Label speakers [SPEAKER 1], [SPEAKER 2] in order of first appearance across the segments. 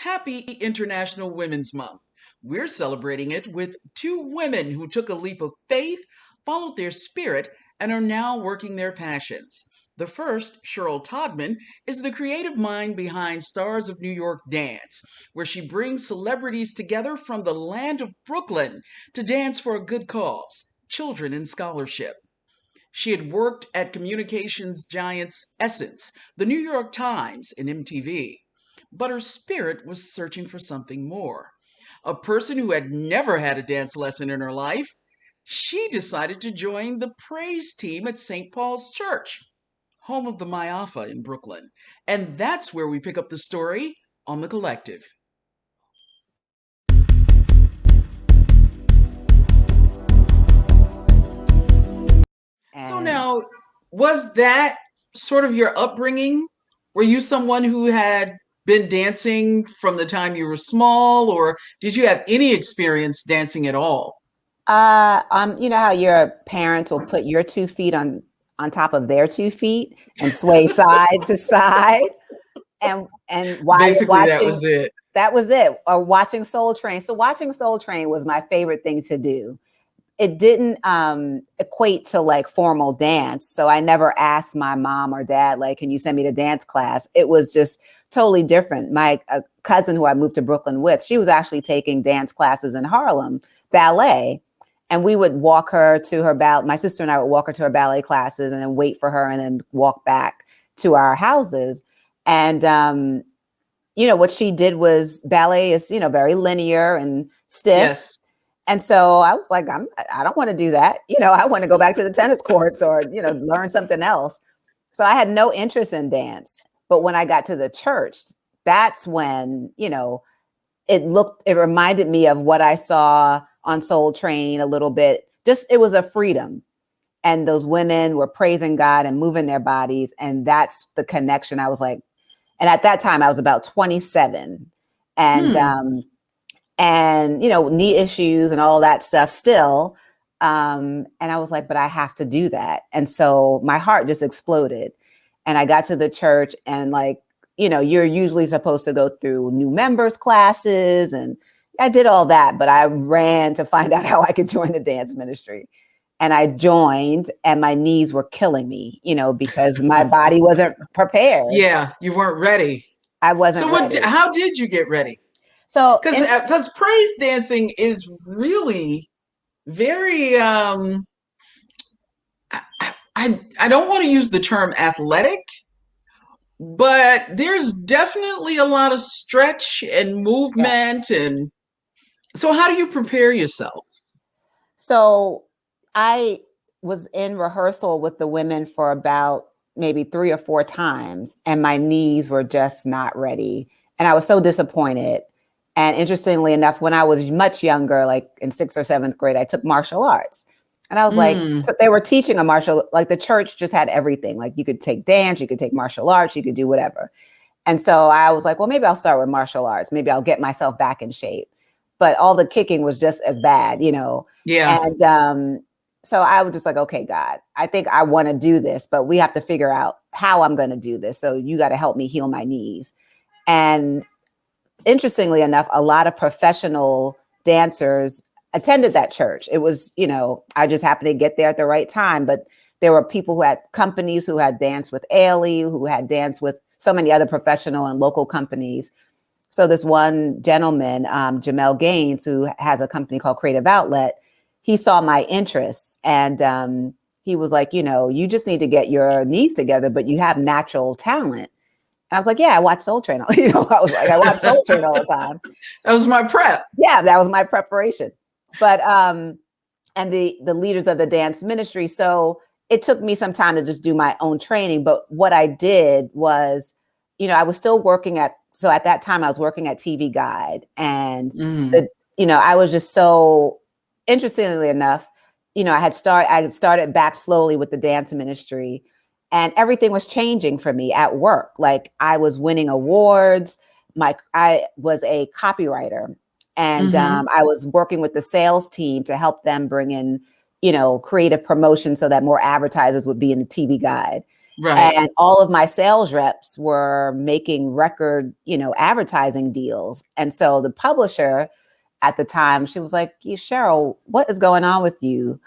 [SPEAKER 1] Happy International Women's Month. We're celebrating it with two women who took a leap of faith, followed their spirit, and are now working their passions. The first, Cheryl Todmann, is the creative mind behind Stars of New York Dance, where she brings celebrities together from the land of Brooklyn to dance for a good cause, children in scholarship. She had worked at communications giants Essence, the New York Times, and MTV. But her spirit was searching for something more. A person who had never had a dance lesson in her life, she decided to join the praise team at St. Paul's Church, home of the Myafa in Brooklyn. And that's where we pick up the story on The Collective. So now, was that sort of your upbringing? Were you someone who had been dancing from the time you were small, or did you have any experience dancing at all?
[SPEAKER 2] You know how your parents will put your 2 feet on top of their 2 feet and sway side to side, and while you're
[SPEAKER 1] Basically, that
[SPEAKER 2] watching,
[SPEAKER 1] was it.
[SPEAKER 2] that was it. Or watching Soul Train. So watching Soul Train was my favorite thing to do. It didn't equate to like formal dance. So I never asked my mom or dad, like, can you send me to dance class? It was just totally different. My cousin who I moved to Brooklyn with, she was actually taking dance classes in Harlem, ballet. And we would walk her to her my sister and I would walk her to her ballet classes and then wait for her and then walk back to our houses. And, what she did was ballet is, very linear and stiff.
[SPEAKER 1] Yes.
[SPEAKER 2] And so I was like, I don't want to do that. I want to go back to the tennis courts or, learn something else. So I had no interest in dance. But when I got to the church, that's when, it reminded me of what I saw on Soul Train a little bit. Just, it was a freedom. And those women were praising God and moving their bodies. And that's the connection. I was like, and at that time I was about 27 and knee issues and all that stuff still. And I was like, but I have to do that. And so my heart just exploded. And I got to the church and you're usually supposed to go through new members classes. And I did all that, but I ran to find out how I could join the dance ministry. And I joined and my knees were killing me, because my body wasn't prepared.
[SPEAKER 1] Yeah, you weren't ready.
[SPEAKER 2] I wasn't ready.
[SPEAKER 1] How did you get ready?
[SPEAKER 2] So,
[SPEAKER 1] because praise dancing is really very, I don't want to use the term athletic, but there's definitely a lot of stretch and movement. And so how do you prepare yourself?
[SPEAKER 2] So I was in rehearsal with the women for about maybe 3 or 4 times, and my knees were just not ready. And I was so disappointed. And interestingly enough, when I was much younger, like in 6th or 7th grade, I took martial arts. And I was like, so they were teaching the church just had everything. Like you could take dance, you could take martial arts, you could do whatever. And so I was like, well, maybe I'll start with martial arts. Maybe I'll get myself back in shape. But all the kicking was just as bad,
[SPEAKER 1] Yeah.
[SPEAKER 2] And so I was just like, okay, God, I think I want to do this, but we have to figure out how I'm going to do this. So you got to help me heal my knees. And interestingly enough, a lot of professional dancers attended that church. It was, I just happened to get there at the right time, but there were people who had companies who had danced with Ailey, who had danced with so many other professional and local companies. So this one gentleman, Jamel Gaines, who has a company called Creative Outlet, he saw my interests and he was like, you just need to get your knees together, but you have natural talent. And I was like, yeah, I watch Soul Train. I watch Soul Train all the time.
[SPEAKER 1] That was my prep.
[SPEAKER 2] Yeah, that was my preparation. But, and the leaders of the dance ministry. So it took me some time to just do my own training. But what I did was, I was still so at that time I was working at TV Guide and, I was just so, interestingly enough, I started back slowly with the dance ministry. And everything was changing for me at work. Like I was winning awards. I was a copywriter and I was working with the sales team to help them bring in, creative promotion so that more advertisers would be in the TV Guide.
[SPEAKER 1] Right.
[SPEAKER 2] And all of my sales reps were making record, advertising deals. And so the publisher at the time, she was like, Cheryl, what is going on with you?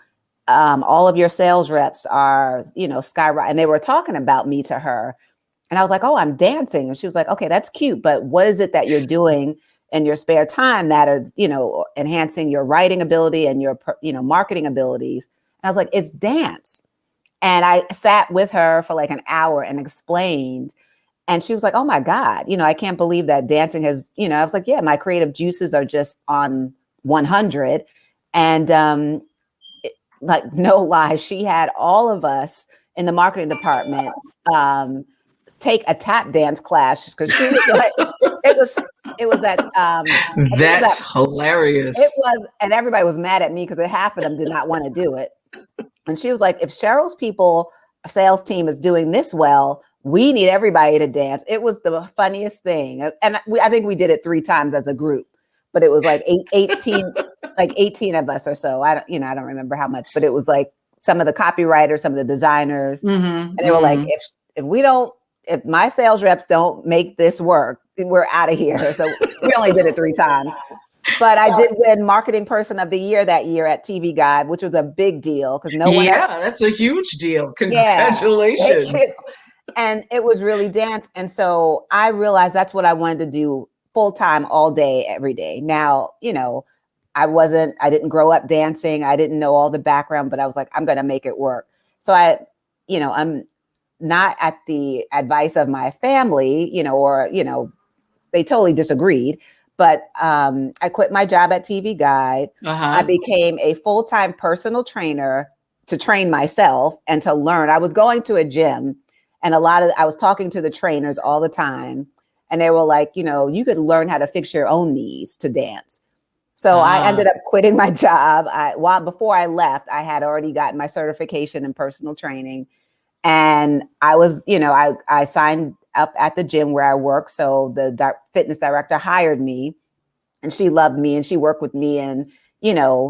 [SPEAKER 2] All of your sales reps are, skyrocketing. And they were talking about me to her. And I was like, oh, I'm dancing. And she was like, okay, that's cute. But what is it that you're doing in your spare time that is, enhancing your writing ability and your, marketing abilities? And I was like, it's dance. And I sat with her for like an hour and explained. And she was like, oh my God, I can't believe that dancing has, I was like, yeah, my creative juices are just on 100. And like, no lie, she had all of us in the marketing department take a tap dance class because she was like, it was at
[SPEAKER 1] That's hilarious.
[SPEAKER 2] it was, and everybody was mad at me because half of them did not want to do it. And she was like, if Cheryl's sales team is doing this well, we need everybody to dance. It was the funniest thing. And I think we did it 3 times as a group, but it was like 18 of us or so. I don't remember how much, but it was like some of the copywriters, some of the designers. And they were like, if my sales reps don't make this work, we're out of here. So we only did it 3 times. But I did win Marketing Person of the Year that year at TV Guide, which was a big deal because no one.
[SPEAKER 1] Yeah, that's a huge deal. Congratulations.
[SPEAKER 2] Yeah. And it was really dance. And so I realized that's what I wanted to do full time, all day, every day. Now, I didn't grow up dancing. I didn't know all the background, but I was like, I'm going to make it work. So I'm not at the advice of my family, they totally disagreed. But I quit my job at TV Guide. I became a full-time personal trainer to train myself and to learn. I was going to a gym and I was talking to the trainers all the time. And they were like, you could learn how to fix your own knees to dance. So I ended up quitting my job. Before I left, I had already gotten my certification in personal training. And I was, I signed up at the gym where I work. So the fitness director hired me and she loved me and she worked with me and,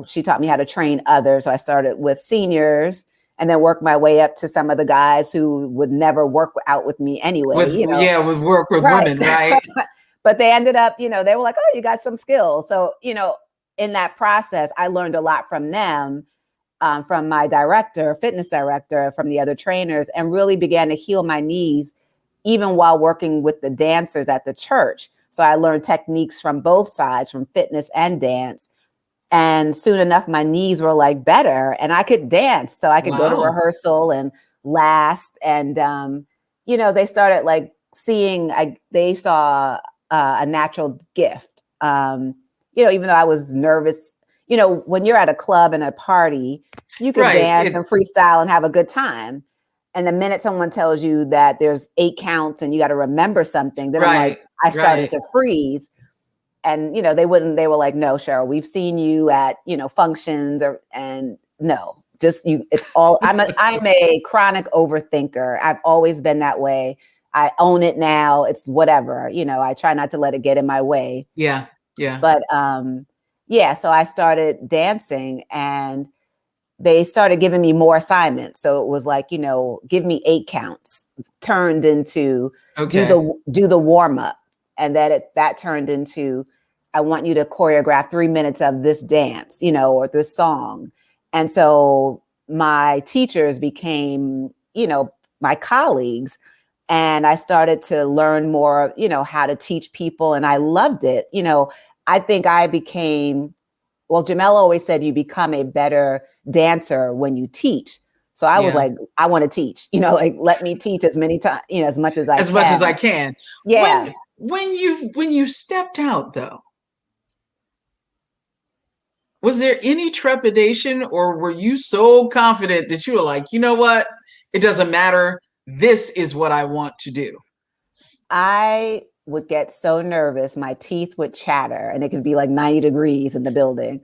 [SPEAKER 2] she taught me how to train others. So I started with seniors and then worked my way up to some of the guys who would never work out with me anyway.
[SPEAKER 1] With work with women, right?
[SPEAKER 2] But they ended up, they were like, oh, you got some skills. So, in that process, I learned a lot from them. From my fitness director, from the other trainers, and really began to heal my knees, even while working with the dancers at the church. So I learned techniques from both sides, from fitness and dance. And soon enough, my knees were like better and I could dance. So I could go to rehearsal and last. And, they started like they saw a natural gift. Even though I was nervous, when you're at a club and a party, you can dance and freestyle and have a good time. And the minute someone tells you that there's 8 counts and you got to remember something, then I started to freeze. And, they were like, no, Cheryl, we've seen you at, functions and no, just you, it's all, I'm a chronic overthinker. I've always been that way. I own it now. It's whatever, I try not to let it get in my way.
[SPEAKER 1] Yeah. Yeah.
[SPEAKER 2] But, so I started dancing and they started giving me more assignments. So it was like, give me 8 counts turned into do the warm up. And that turned into, I want you to choreograph 3 minutes of this dance, or this song. And so my teachers became, my colleagues. And I started to learn more, how to teach people. And I loved it. I think I became, Jamel always said you become a better dancer when you teach. So I was like, I want to teach, let me teach as many times, as much as I can.
[SPEAKER 1] As much as I can.
[SPEAKER 2] Yeah.
[SPEAKER 1] When you stepped out though, was there any trepidation or were you so confident that you were like, you know what? It doesn't matter. This is what I want to do.
[SPEAKER 2] I would get so nervous. My teeth would chatter and it could be like 90 degrees in the building.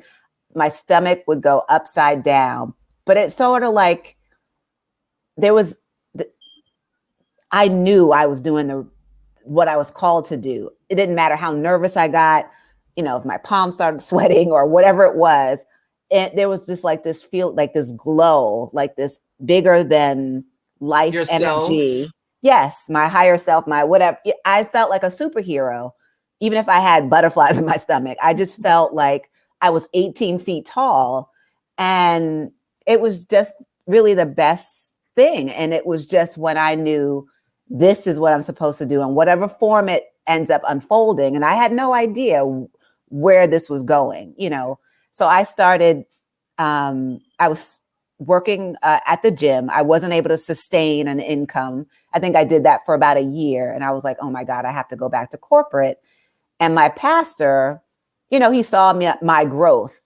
[SPEAKER 2] My stomach would go upside down, but it's sort of like I knew I was doing what I was called to do. It didn't matter how nervous I got, if my palms started sweating or whatever it was. And there was just like this feel, like this glow, like this bigger than life
[SPEAKER 1] Yourself.
[SPEAKER 2] energy. Yes, my higher self, my whatever. I felt like a superhero, even if I had butterflies in my stomach. I just felt like I was 18 feet tall. And it was just really the best thing. And it was just when I knew this is what I'm supposed to do in whatever form it ends up unfolding. And I had no idea where this was going, you know. So I started, I was working at the gym. I wasn't able to sustain an income. I think I did that for about a year. And I was like, oh my God, I have to go back to corporate. And my pastor, you know, he saw my growth.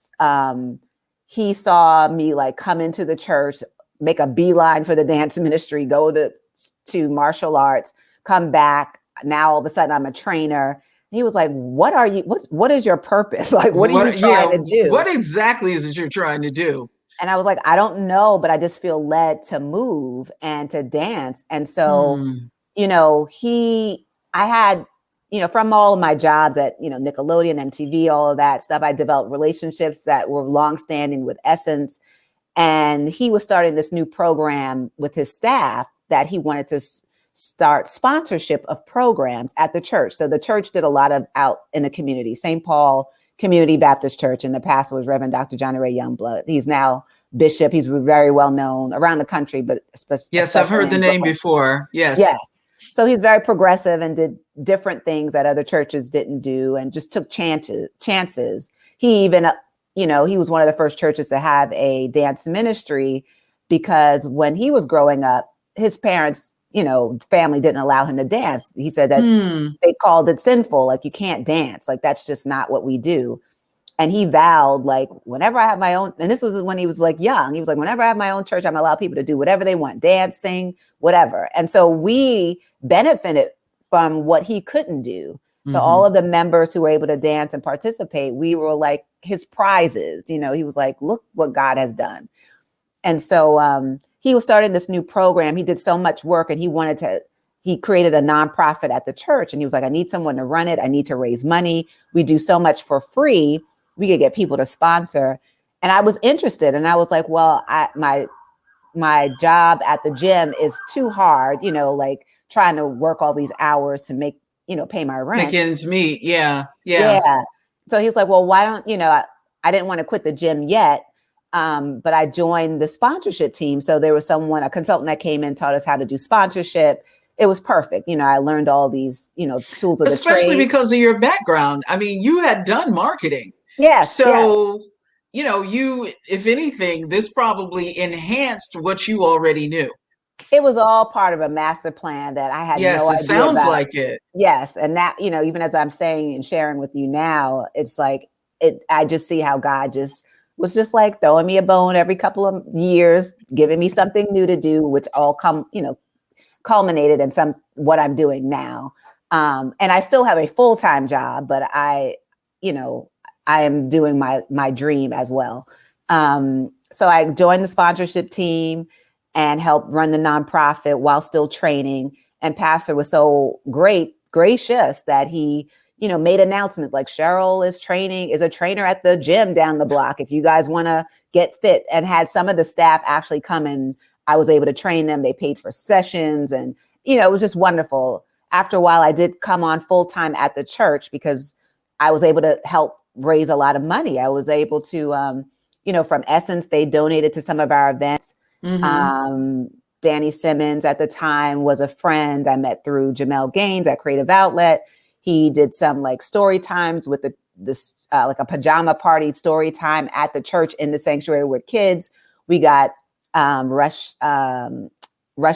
[SPEAKER 2] He saw me like come into the church, make a beeline for the dance ministry, go to martial arts, come back. Now all of a sudden I'm a trainer. He was like, what is your purpose? Like, what are you trying to do?
[SPEAKER 1] What exactly is it you're trying to do?
[SPEAKER 2] And I was like, I don't know, but I just feel led to move and to dance. And so,
[SPEAKER 1] Hmm.
[SPEAKER 2] you know, I had, you know, from all of my jobs at, you know, Nickelodeon, MTV, all of that stuff, I developed relationships that were longstanding with Essence. And he was starting this new program with his staff that he wanted to start sponsorship of programs at the church. So the church did a lot of out in the community. St. Paul Community Baptist Church, and the pastor was Reverend Dr. Johnny Ray Youngblood. He's now bishop. He's very well known around the country, but
[SPEAKER 1] Yes, I've
[SPEAKER 2] especially
[SPEAKER 1] heard the
[SPEAKER 2] in
[SPEAKER 1] name
[SPEAKER 2] Brooklyn.
[SPEAKER 1] before. Yes.
[SPEAKER 2] Yes. So he's very progressive and did different things that other churches didn't do, and just took chances. He even, you know, he was one of the first churches to have a dance ministry, because when he was growing up, his parents, you know, family didn't allow him to dance. He said that they called it sinful. Like, you can't dance. Like, that's just not what we do. And he vowed, like, whenever I have my own, and this was when he was like young, he was like, whenever I have my own church, I'm allow people to do whatever they want, dance, sing, whatever. And so we benefited from what he couldn't do. So all of the members who were able to dance and participate, we were like his prizes. You know, he was like, look what God has done. And so he was starting this new program. He did so much work, and he created a nonprofit at the church. And he was like, I need someone to run it. I need to raise money. We do so much for free. We could get people to sponsor. And I was interested. And I was like, well, my job at the gym is too hard, you know, like trying to work all these hours to make, you know, pay my rent.
[SPEAKER 1] Make ends meet. Yeah. Yeah.
[SPEAKER 2] Yeah. So he's like, well, why don't, you know, I didn't want to quit the gym yet. But I joined the sponsorship team. So there was a consultant that came in, taught us how to do sponsorship. It was perfect. You know, I learned all these, you know, tools of the
[SPEAKER 1] Especially
[SPEAKER 2] trade.
[SPEAKER 1] because of your background. I mean, you had done marketing.
[SPEAKER 2] Yes, yes.
[SPEAKER 1] So, you know, if anything, this probably enhanced what you already knew.
[SPEAKER 2] It was all part of a master plan that I had
[SPEAKER 1] Yes,
[SPEAKER 2] no
[SPEAKER 1] it
[SPEAKER 2] idea
[SPEAKER 1] sounds
[SPEAKER 2] about.
[SPEAKER 1] like it.
[SPEAKER 2] Yes. And that, you know, even as I'm saying and sharing with you now, it's like, I just see how God just was just like throwing me a bone every couple of years, giving me something new to do, which all culminated in what I'm doing now. And I still have a full-time job, but I am doing my dream as well. So I joined the sponsorship team and helped run the nonprofit while still training. And Pastor was so gracious that he, you know, made announcements like, Cheryl is a trainer at the gym down the block, if you guys want to get fit, and had some of the staff actually come and I was able to train them. They paid for sessions, and, you know, it was just wonderful. After a while, I did come on full time at the church because I was able to help raise a lot of money. I was able to, from Essence, they donated to some of our events. Danny Simmons at the time was a friend I met through Jamel Gaines at Creative Outlet. He did some like story times with like a pajama party story time at the church in the sanctuary with kids. We got Rush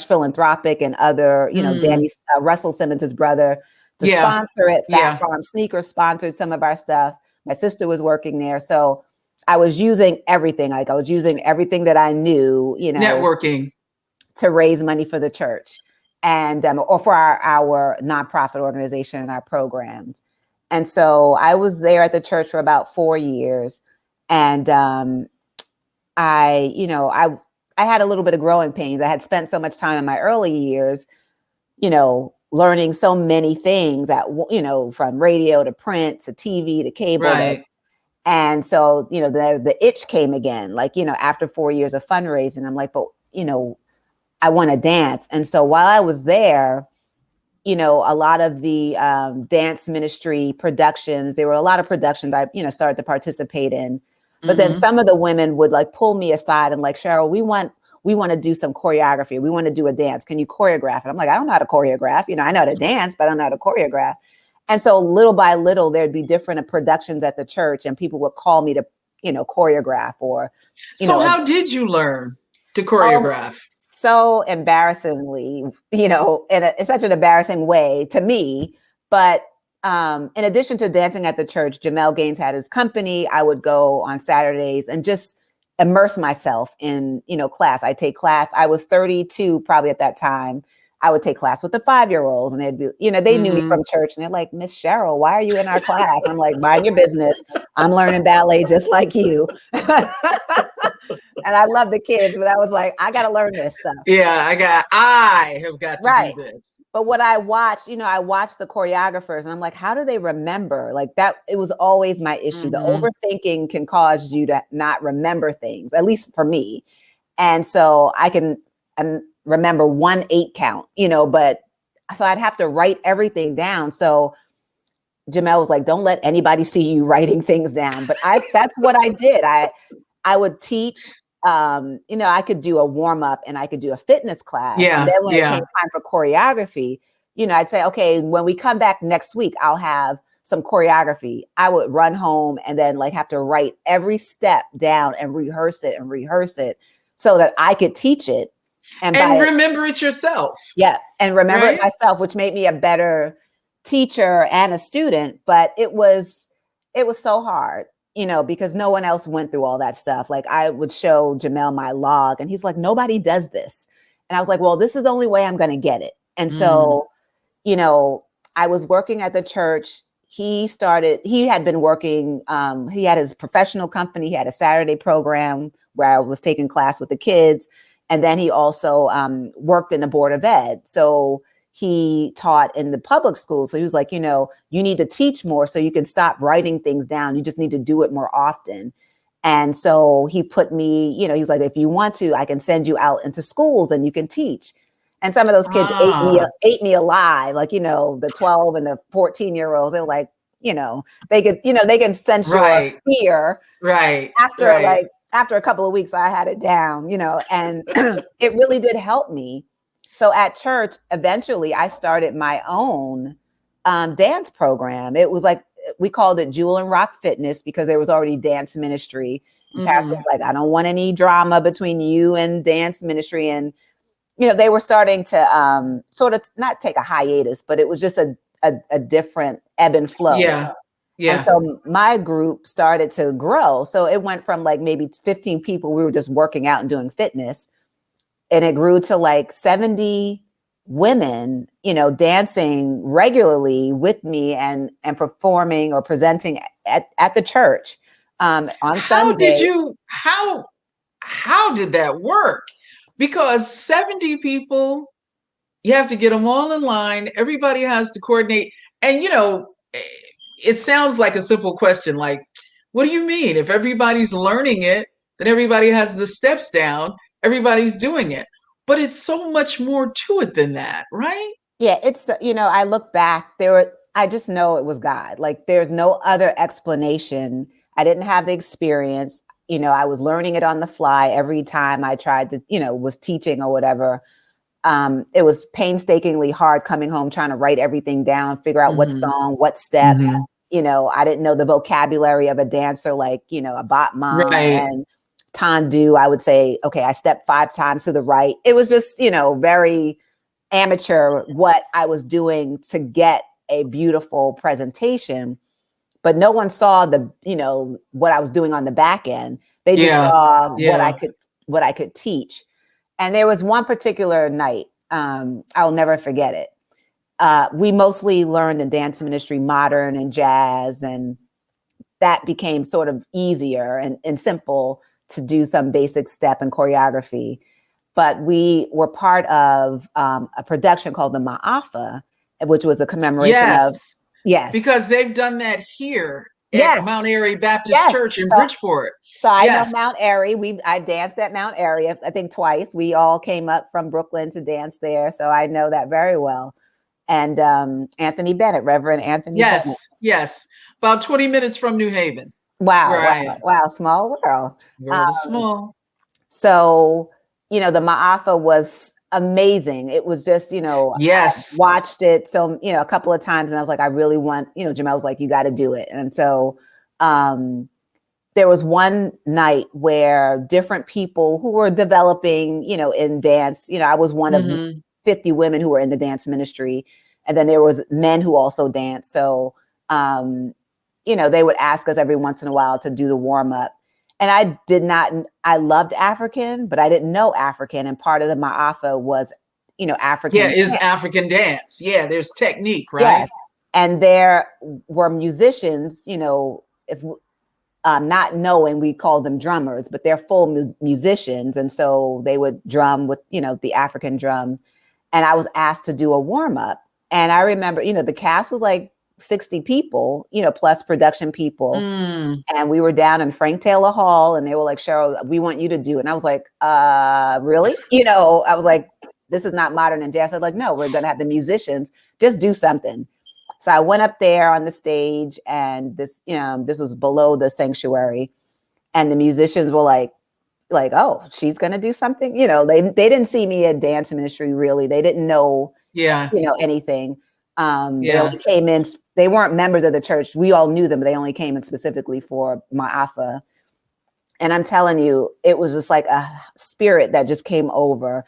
[SPEAKER 2] Philanthropic and other, Danny Russell Simmons, his brother, to sponsor it. Fat Farm Sneakers sponsored some of our stuff. My sister was working there. So I was using everything. Like, I was using everything that I knew,
[SPEAKER 1] networking,
[SPEAKER 2] to raise money for the church and or for our nonprofit organization and our programs. And so I was there at the church for about 4 years. And I had a little bit of growing pains. I had spent so much time in my early years, learning so many things from radio to print to TV to cable.
[SPEAKER 1] Right.
[SPEAKER 2] And so, the itch came again, like, after 4 years of fundraising, I'm like, but, I want to dance. And so while I was there, you know, a lot of the dance ministry productions, there were a lot of productions I, you know, started to participate in. But then some of the women would like pull me aside and like, Cheryl, we want to do some choreography. We want to do a dance. Can you choreograph it? I'm like, I don't know how to choreograph. You know, I know how to dance, but I don't know how to choreograph. And so little by little, there'd be different productions at the church and people would call me to, you know, choreograph or, you
[SPEAKER 1] So
[SPEAKER 2] know,
[SPEAKER 1] how did you learn to
[SPEAKER 2] um,
[SPEAKER 1] choreograph?
[SPEAKER 2] so embarrassingly, you know, in such an embarrassing way to me. But in addition to dancing at the church, Jamel Gaines had his company. I would go on Saturdays and just immerse myself in, you know, class. I take class. I was 32 probably at that time. I would take class with the 5-year-olds and they'd be, you know, they knew me from church and they're like, Miss Cheryl, why are you in our class? I'm like, mind your business. I'm learning ballet just like you. And I love the kids, but I was like, I got to learn this stuff.
[SPEAKER 1] Yeah, I have got to do
[SPEAKER 2] Right.
[SPEAKER 1] this.
[SPEAKER 2] But what I watched, you know, I watched the choreographers and I'm like, how do they remember? Like that, it was always my issue. The overthinking can cause you to not remember things, at least for me. And so I can remember 1/8 count, you know, but so I'd have to write everything down. So Jamel was like, don't let anybody see you writing things down. But that's what I did. I would teach, you know, I could do a warm up and I could do a fitness class. And then when it came time for choreography, you know, I'd say, okay, when we come back next week, I'll have some choreography. I would run home and then like have to write every step down and rehearse it so that I could teach it.
[SPEAKER 1] And remember it yourself.
[SPEAKER 2] Yeah. And remember it myself, which made me a better teacher and a student. But it was so hard, you know, because no one else went through all that stuff. Like I would show Jamel my log and he's like, nobody does this. And I was like, well, this is the only way I'm going to get it. And so, you know, I was working at the church. He had been working, he had his professional company. He had a Saturday program where I was taking class with the kids. And then he also worked in the Board of Ed. So he taught in the public school. So he was like, you know, you need to teach more so you can stop writing things down. You just need to do it more often. And so he put me, you know, he was like, if you want to, I can send you out into schools and you can teach. And some of those kids ate me alive. Like, you know, the 12 and the 14-year-olds, they were like, you know, they can sense your fear.
[SPEAKER 1] Right.
[SPEAKER 2] After a couple of weeks, I had it down, you know, and it really did help me. So at church, eventually I started my own dance program. It was like, we called it Jewel and Rock Fitness because there was already dance ministry. And Pastor was like, I don't want any drama between you and dance ministry. And, you know, they were starting to sort of not take a hiatus, but it was just a different ebb and flow.
[SPEAKER 1] Yeah.
[SPEAKER 2] And so my group started to grow. So it went from like maybe 15 people. We were just working out and doing fitness. And it grew to like 70 women, you know, dancing regularly with me and performing or presenting at the church on Sunday.
[SPEAKER 1] How did that work? Because 70 people, you have to get them all in line. Everybody has to coordinate. And, you know, it sounds like a simple question. Like, what do you mean? If everybody's learning it, then everybody has the steps down. Everybody's doing it. But it's so much more to it than that, right?
[SPEAKER 2] Yeah, it's, you know, I look back, I just know it was God. Like there's no other explanation. I didn't have the experience. You know, I was learning it on the fly every time I tried to, you know, was teaching or whatever. It was painstakingly hard coming home, trying to write everything down, figure out what song, what step. You know, I didn't know the vocabulary of a dancer, like, you know, a battement and tendu. I would say, okay, I stepped 5 times to the right. It was just, you know, very amateur what I was doing to get a beautiful presentation. But no one saw the, you know, what I was doing on the back end. They just saw what I could teach. And there was one particular night, I'll never forget it. We mostly learned in dance ministry, modern and jazz, and that became sort of easier and simple to do some basic step and choreography. But we were part of a production called the Ma'afa, which was a commemoration of.
[SPEAKER 1] Yes, because they've done that here at
[SPEAKER 2] Yes.
[SPEAKER 1] Mount Airy Baptist
[SPEAKER 2] Yes.
[SPEAKER 1] Church in Bridgeport.
[SPEAKER 2] So I know
[SPEAKER 1] Yes.
[SPEAKER 2] Mount Airy. I danced at Mount Airy, I think twice. We all came up from Brooklyn to dance there. So I know that very well. And Anthony Bennett, Reverend Anthony Bennett.
[SPEAKER 1] Yes. About 20 minutes from New Haven.
[SPEAKER 2] Wow.
[SPEAKER 1] Where I am.
[SPEAKER 2] Wow. Small world.
[SPEAKER 1] World is small.
[SPEAKER 2] So, the Ma'afa was amazing. It was just,
[SPEAKER 1] Yes.
[SPEAKER 2] I watched it. So, a couple of times and I was like, I really want, Jamel was like, you got to do it. And so, there was one night where different people who were developing, in dance, I was one of 50 women who were in the dance ministry. And then there was men who also danced. So, they would ask us every once in a while to do the warm up. And I loved African, but I didn't know African. And part of the Ma'afa was, African.
[SPEAKER 1] Yeah, is African dance. Yeah, there's technique, right?
[SPEAKER 2] Yes. And there were musicians, if not knowing, we called them drummers, but they're full musicians. And so they would drum with, the African drum. And I was asked to do a warm up. And I remember, the cast was like 60 people, plus production people. And we were down in Frank Taylor Hall and they were like, Cheryl, we want you to do it. And I was like, really? I was like, this is not modern and jazz. I was like, no, we're going to have the musicians just do something. So I went up there on the stage and this was below the sanctuary and the musicians were like, oh, she's going to do something. They didn't see me at dance ministry. Really. They didn't know, anything. They only came in, they weren't members of the church. We all knew them, but they only came in specifically for Ma'afa. And I'm telling you, it was just like a spirit that just came over.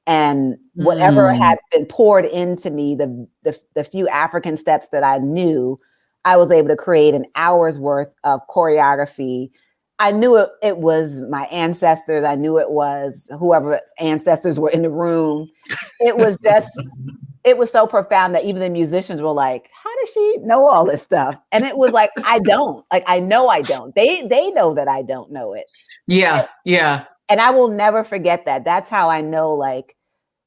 [SPEAKER 2] And whatever had been poured into me, the few African steps that I knew, I was able to create an hour's worth of choreography. I knew it was my ancestors. I knew it was whoever's ancestors were in the room. It was just, it was so profound that even the musicians were like, how does she know all this stuff? And it was like, I know I don't. They know that I don't know it.
[SPEAKER 1] Yeah.
[SPEAKER 2] And I will never forget that. That's how I know, like,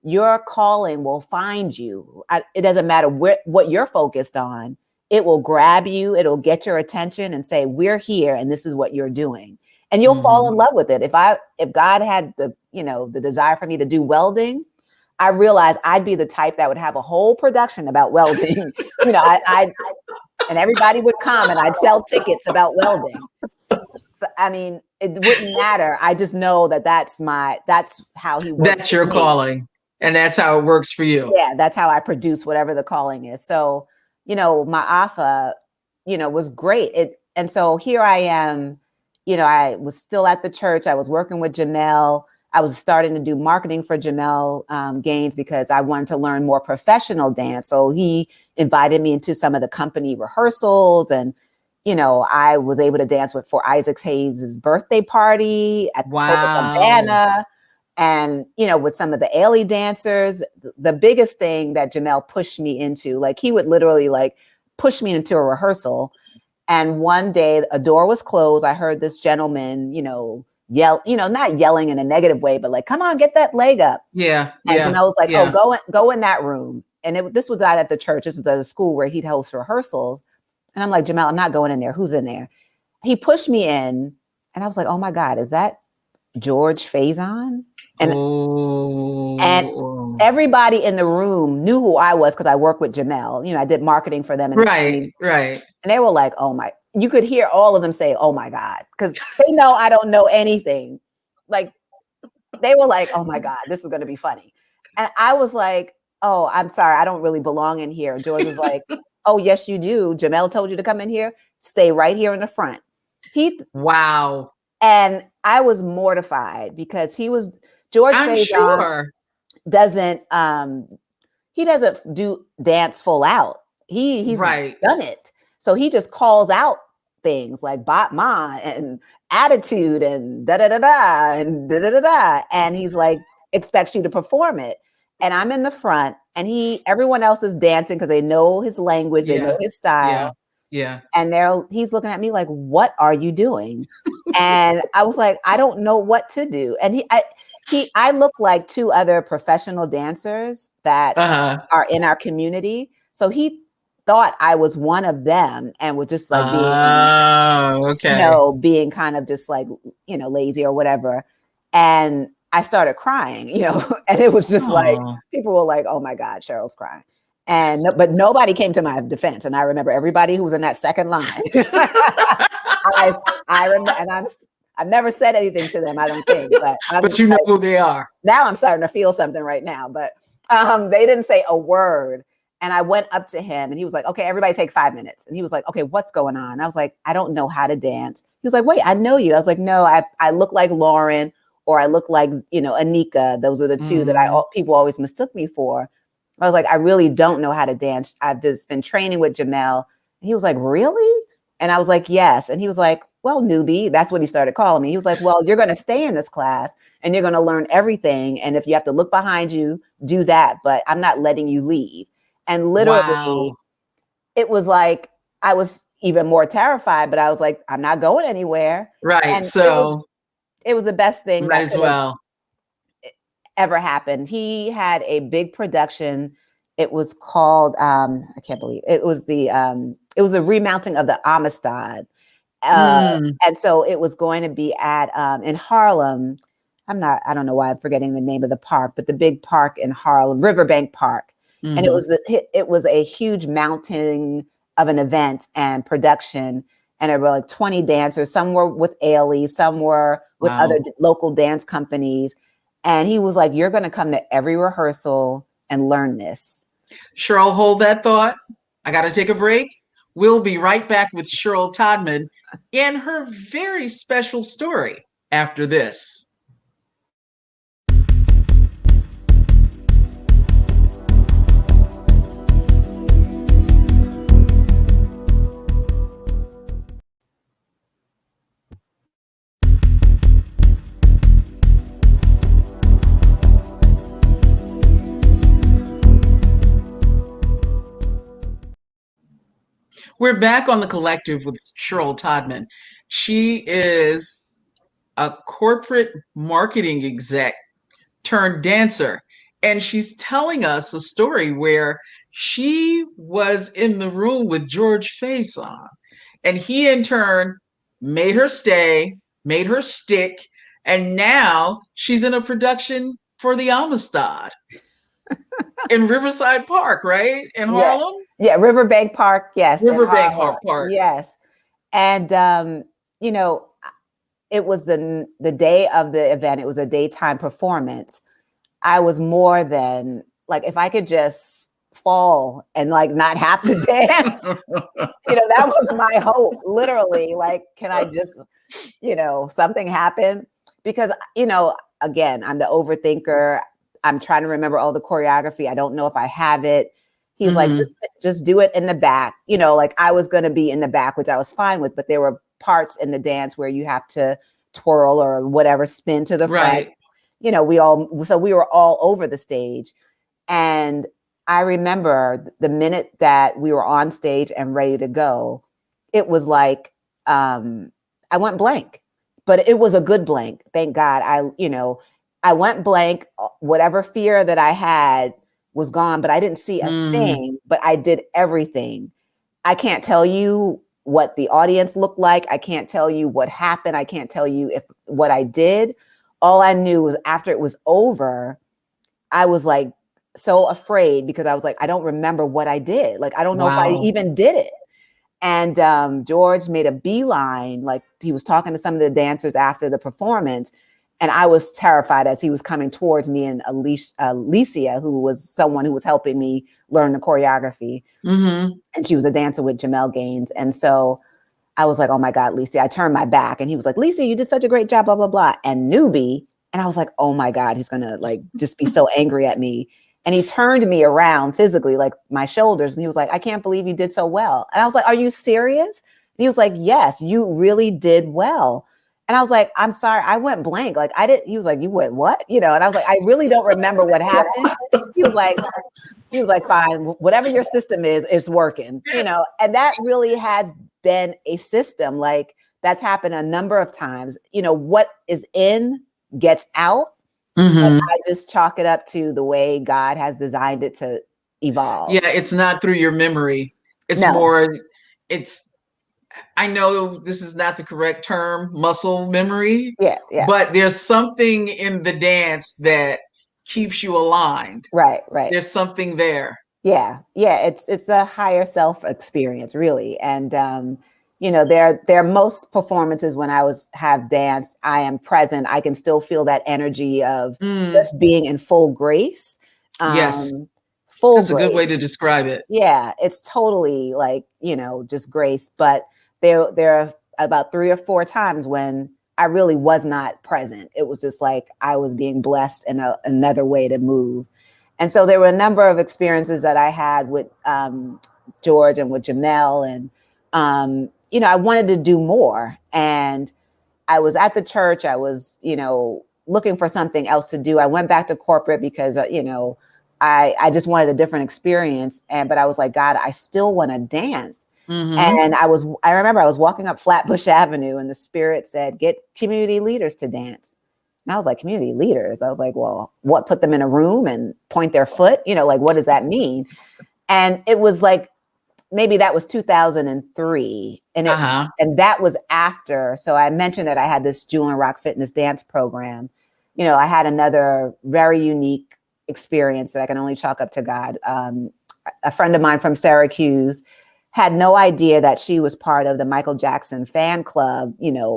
[SPEAKER 2] your calling will find you. It doesn't matter what you're focused on. It will grab you. It'll get your attention and say, we're here and this is what you're doing. And you'll fall in love with it. If God had the desire for me to do welding, I realized I'd be the type that would have a whole production about welding. I and everybody would come and I'd sell tickets about welding. So, I mean, it wouldn't matter. I just know that's how he works.
[SPEAKER 1] That's your calling. And that's how it works for you.
[SPEAKER 2] Yeah, that's how I produce whatever the calling is. So, Ma'afa, was great. And so here I am, I was still at the church. I was working with Jamel. I was starting to do marketing for Jamel Gaines because I wanted to learn more professional dance. So he invited me into some of the company rehearsals and, I was able to dance for Isaac Hayes' birthday party at Copacabana. And, with some of the Ailey dancers, the biggest thing that Jamel pushed me into, like he would literally like push me into a rehearsal. And one day a door was closed. I heard this gentleman, yell, not yelling in a negative way, but like, come on, get that leg up.
[SPEAKER 1] Yeah.
[SPEAKER 2] And Jamel was like, oh, go in that room. And this was not at the church. This was at a school where he'd host rehearsals. And I'm like, Jamel, I'm not going in there. Who's in there? He pushed me in and I was like, oh my God, is that George Faison? And everybody in the room knew who I was because I worked with Jamel. I did marketing for them.
[SPEAKER 1] Right.
[SPEAKER 2] And they were like, oh my, you could hear all of them say, oh my God, because they know I don't know anything. Like they were like, oh my God, this is going to be funny. And I was like, oh, I'm sorry, I don't really belong in here. George was like, oh, yes, you do. Jamel told you to come in here. Stay right here in the front.
[SPEAKER 1] Wow.
[SPEAKER 2] And I was mortified because George Faison doesn't do dance full out. He's done it. So he just calls out things like Batman and attitude and da da da da and da da da da. And he's like, expects you to perform it. And I'm in the front and everyone else is dancing because they know his language, they know his style.
[SPEAKER 1] Yeah.
[SPEAKER 2] And he's looking at me like, what are you doing? And I was like, I don't know what to do. And I look like two other professional dancers that are in our community. So he thought I was one of them and was just like being,
[SPEAKER 1] okay.
[SPEAKER 2] being kind of just like, lazy or whatever. And I started crying, and it was just like, people were like, oh my God, Cheryl's crying. But nobody came to my defense. And I remember everybody who was in that second line. I remember, and I've never said anything to them, I don't think,
[SPEAKER 1] but you know who they are.
[SPEAKER 2] Now I'm starting to feel something right now, but they didn't say a word. And I went up to him and he was like, okay, everybody take 5 minutes. And he was like, okay, what's going on? I was like, I don't know how to dance. He was like, wait, I know you. I was like, no, I look like Lauren, or I look like, Anika. Those are the two that people always mistook me for. I was like, I really don't know how to dance. I've just been training with Jamel. And he was like, really? And I was like, yes. And he was like, well, newbie, that's what he started calling me. He was like, well, you're going to stay in this class and you're going to learn everything. And if you have to look behind you, do that. But I'm not letting you leave. And literally, it was like, I was even more terrified, but I was like, I'm not going anywhere.
[SPEAKER 1] Right.
[SPEAKER 2] And
[SPEAKER 1] so
[SPEAKER 2] it was the best thing
[SPEAKER 1] that as well
[SPEAKER 2] ever happened. He had a big production. It was called, I can't believe it was it was a remounting of the Amistad. And so it was going to be at in Harlem. I don't know why I'm forgetting the name of the park, but the big park in Harlem, Riverbank Park. And it was a huge mounting of an event and production. And there were like 20 dancers. Some were with Ailey, some were with other local dance companies. And he was like, you're going to come to every rehearsal and learn this.
[SPEAKER 1] Cheryl, hold that thought. I got to take a break. We'll be right back with Cheryl Todmann and her very special story after this. We're back on The Collective with Cheryl Todmann. She is a corporate marketing exec turned dancer. And she's telling us a story where she was in the room with George Faison. And he in turn made her stay, made her stick. And now she's in a production for the Amistad in Riverside Park, right? In Harlem?
[SPEAKER 2] Yeah, Riverbank Park. Yes.
[SPEAKER 1] Riverbank Park.
[SPEAKER 2] Yes. And, it was the day of the event. It was a daytime performance. I was more than like, if I could just fall and like not have to dance, that was my hope. Literally, like, can I just, something happen? Because, again, I'm the overthinker. I'm trying to remember all the choreography. I don't know if I have it. He's like, just do it in the back. Like I was going to be in the back, which I was fine with, but there were parts in the dance where you have to twirl or whatever, spin to the front. We were all over the stage. And I remember the minute that we were on stage and ready to go, it was like, I went blank, but it was a good blank. Thank God. I went blank. Whatever fear that I had was gone, but I didn't see a thing, but I did everything. I can't tell you what the audience looked like. I can't tell you what happened. I can't tell you what I did. All I knew was after it was over, I was like so afraid because I was like, I don't remember what I did. Like, I don't know if I even did it. And George made a beeline, like he was talking to some of the dancers after the performance. And I was terrified as he was coming towards me and Alicia, who was someone who was helping me learn the choreography. And she was a dancer with Jamel Gaines. And so I was like, oh my God, Alicia, I turned my back and he was like, Alicia, you did such a great job, blah, blah, blah. And newbie. And I was like, oh my God, he's going to like just be so angry at me. And he turned me around physically, like my shoulders. And he was like, I can't believe you did so well. And I was like, are you serious? And he was like, yes, you really did well. And I was like, I'm sorry, I went blank. Like I didn't, he was like, you went what? And I was like, I really don't remember what happened. He was like, fine, whatever your system is, it's working, and that really has been a system. Like that's happened a number of times. What is in gets out. And I just chalk it up to the way God has designed it to evolve.
[SPEAKER 1] Yeah, it's not through your memory. It's
[SPEAKER 2] No.
[SPEAKER 1] more, it's, I know this is not the correct term, muscle memory,
[SPEAKER 2] Yeah. Yeah.
[SPEAKER 1] but there's something in the dance that keeps you aligned.
[SPEAKER 2] Right. Right.
[SPEAKER 1] There's something there.
[SPEAKER 2] Yeah, yeah, it's a higher self experience, really. And there are most performances when I was have danced, I am present. I can still feel that energy of
[SPEAKER 1] Mm,
[SPEAKER 2] just being in full grace.
[SPEAKER 1] yes,
[SPEAKER 2] Um, Full
[SPEAKER 1] that's a good way
[SPEAKER 2] grace.
[SPEAKER 1] to describe it.
[SPEAKER 2] Yeah, it's totally like, just grace. But there are about 3 or 4 times when I really was not present. It was just like I was being blessed in another way to move. And so there were a number of experiences that I had with George and with Jamel. And, I wanted to do more. And I was at the church. I was, looking for something else to do. I went back to corporate because, I just wanted a different experience. But I was like, God, I still want to dance.
[SPEAKER 1] Mm-hmm.
[SPEAKER 2] And I remember I was walking up Flatbush Avenue and the Spirit said, get community leaders to dance. And I was like, community leaders? I was like, well, what, put them in a room and point their foot? Like, what does that mean? And it was like, maybe that was 2003.
[SPEAKER 1] Uh-huh.
[SPEAKER 2] And that was after. So I mentioned that I had this Jewel and Rock Fitness dance program. I had another very unique experience that I can only chalk up to God. A friend of mine from Syracuse had no idea that she was part of the Michael Jackson fan club.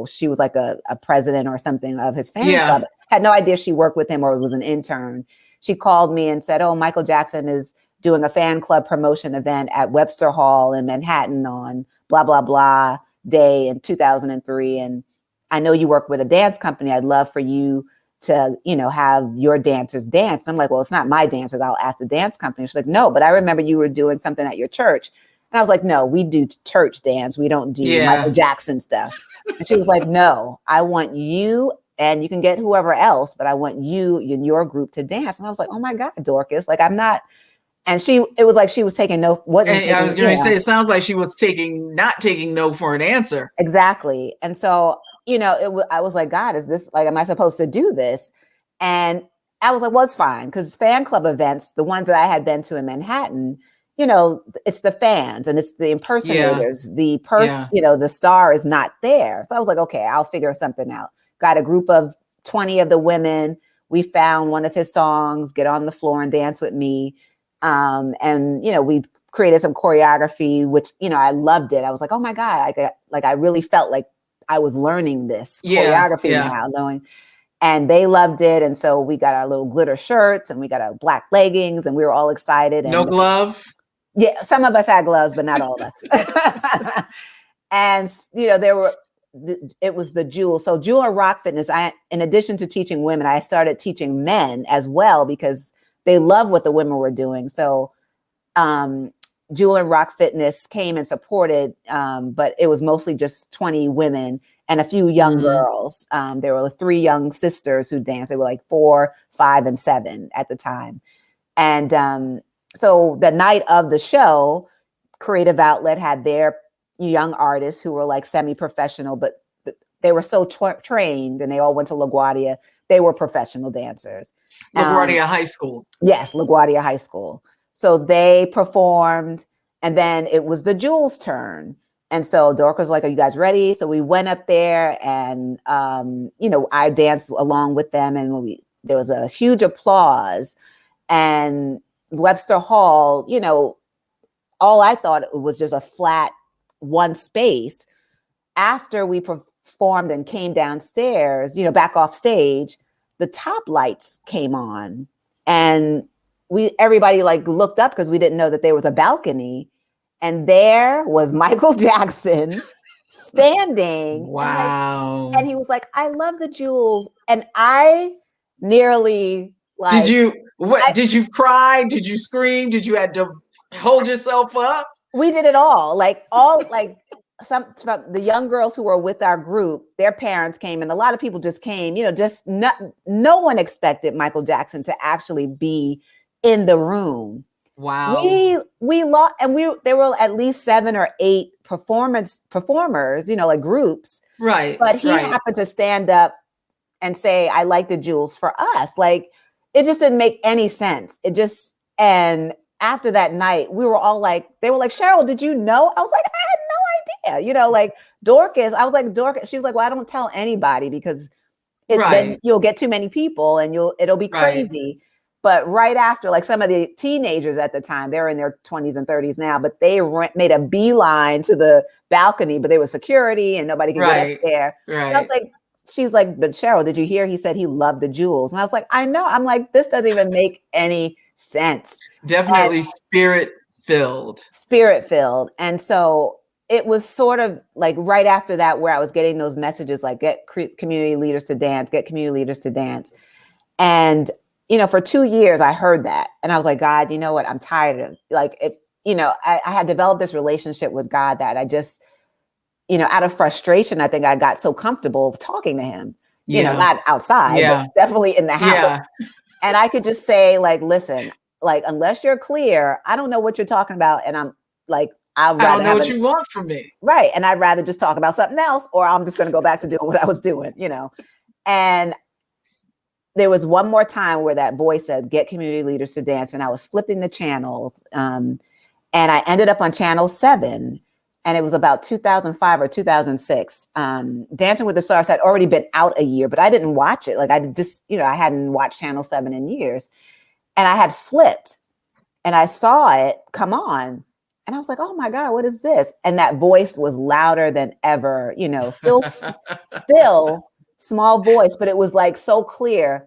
[SPEAKER 2] She was like a president or something of his fan
[SPEAKER 1] Yeah.
[SPEAKER 2] club. Had no idea she worked with him or was an intern. She called me and said, oh, Michael Jackson is doing a fan club promotion event at Webster Hall in Manhattan on blah, blah, blah day in 2003. And I know you work with a dance company. I'd love for you to, have your dancers dance. And I'm like, well, it's not my dancers. I'll ask the dance company. She's like, no, but I remember you were doing something at your church. And I was like, no, we do church dance. We don't do Michael
[SPEAKER 1] Yeah.
[SPEAKER 2] Jackson stuff. And she was like, no, I want you, and you can get whoever else, but I want you and your group to dance. And I was like, oh my God, Dorcas, like I'm not. And it was like she was taking no, wasn't
[SPEAKER 1] And I was
[SPEAKER 2] taking,
[SPEAKER 1] going to say, it sounds like she was not taking no for an answer.
[SPEAKER 2] exactly. And so, I was like, God, is this like, am I supposed to do this? And I was like, well, it's fine. Because fan club events, the ones that I had been to in Manhattan, it's the fans and it's the
[SPEAKER 1] Yeah.
[SPEAKER 2] impersonators. The person,
[SPEAKER 1] Yeah.
[SPEAKER 2] the star is not there. So I was like, okay, I'll figure something out. Got a group of 20 of the women. We found one of his songs, Get on the Floor and Dance with Me. And, we created some choreography, which, I loved it. I was like, oh my God, I really felt like I was learning this
[SPEAKER 1] Yeah.
[SPEAKER 2] choreography
[SPEAKER 1] Yeah.
[SPEAKER 2] now, knowing. And they loved it. And so we got our little glitter shirts and we got our black leggings and we were all excited.
[SPEAKER 1] No
[SPEAKER 2] And
[SPEAKER 1] glove.
[SPEAKER 2] yeah, some of us had gloves, but not all of us. And, it was the Jewel. So Jewel and Rock Fitness, in addition to teaching women, I started teaching men as well because they love what the women were doing. So Jewel and Rock Fitness came and supported, but it was mostly just 20 women and a few young girls. There were 3 young sisters who danced. They were like 4, 5, and 7 at the time. And so the night of the show, Creative Outlet had their young artists who were like semi-professional, but they were so trained and they all went to LaGuardia. They were professional dancers.
[SPEAKER 1] LaGuardia High School.
[SPEAKER 2] Yes, LaGuardia High School. So they performed and then it was the Jewel's turn. And so Dorcas was like, are you guys ready? So we went up there and, I danced along with them and there was a huge applause. And Webster Hall, all I thought it was just a flat one space. After we performed and came downstairs, back off stage, the top lights came on and everybody like looked up because we didn't know that there was a balcony. And there was Michael Jackson standing.
[SPEAKER 1] Wow.
[SPEAKER 2] And he was like, I love the Jewels. And I nearly like,
[SPEAKER 1] Did you cry? Did you scream? Did you have to hold yourself up?
[SPEAKER 2] we did it all. Like some the young girls who were with our group, their parents came and a lot of people just came, just no one expected Michael Jackson to actually be in the room.
[SPEAKER 1] Wow.
[SPEAKER 2] We lost, and there were at least 7 or 8 performers, like groups.
[SPEAKER 1] Right.
[SPEAKER 2] But he happened to stand up and say, I like the Jewels for us. Like, it just didn't make any sense. And after that night, we were all like, they were like, Cheryl, did you know? I was like, I had no idea. You know, like Dorcas, I was like, Dorcas, she was like, well, I don't tell anybody because then
[SPEAKER 1] Right.
[SPEAKER 2] you'll get too many people and it'll be
[SPEAKER 1] Right.
[SPEAKER 2] crazy. But right after, like some of the teenagers at the time, they're in their 20s and 30s now, but they made a beeline to the balcony, but there was security and nobody could get up there. And I was
[SPEAKER 1] Right.
[SPEAKER 2] like, she's like, but Cheryl, did you hear? He said he loved the jewels. And I was like, I know. I'm like, this doesn't even make any sense.
[SPEAKER 1] Definitely spirit filled.
[SPEAKER 2] Spirit filled. And so it was sort of like right after that where I was getting those messages like get community leaders to dance, get community leaders to dance. And, you know, for 2 years I heard that and I was like, God, you know what? I'm tired of like, it, you know, I had developed this relationship with God that I just, you know, out of frustration, I think I got so comfortable talking to him, you know, not outside, but definitely in the house.
[SPEAKER 1] Yeah.
[SPEAKER 2] And I could just say like, listen, like, unless you're clear, I don't know what you're talking about. And I'm like, I
[SPEAKER 1] don't know what you want from me.
[SPEAKER 2] Right. And I'd rather just talk about something else, or I'm just going to go back to doing what I was doing, you know. And there was one more time where that voice said, get community leaders to dance. And I was flipping the channels. And I ended up on channel 7. And it was about 2005 or 2006. Dancing with the Stars had already been out a year, but I didn't watch it. Like I just, you know, I hadn't watched channel 7 in years. And I had flipped and I saw it come on. And I was like, oh my God, what is this? And that voice was louder than ever, you know, still small voice, but it was like so clear,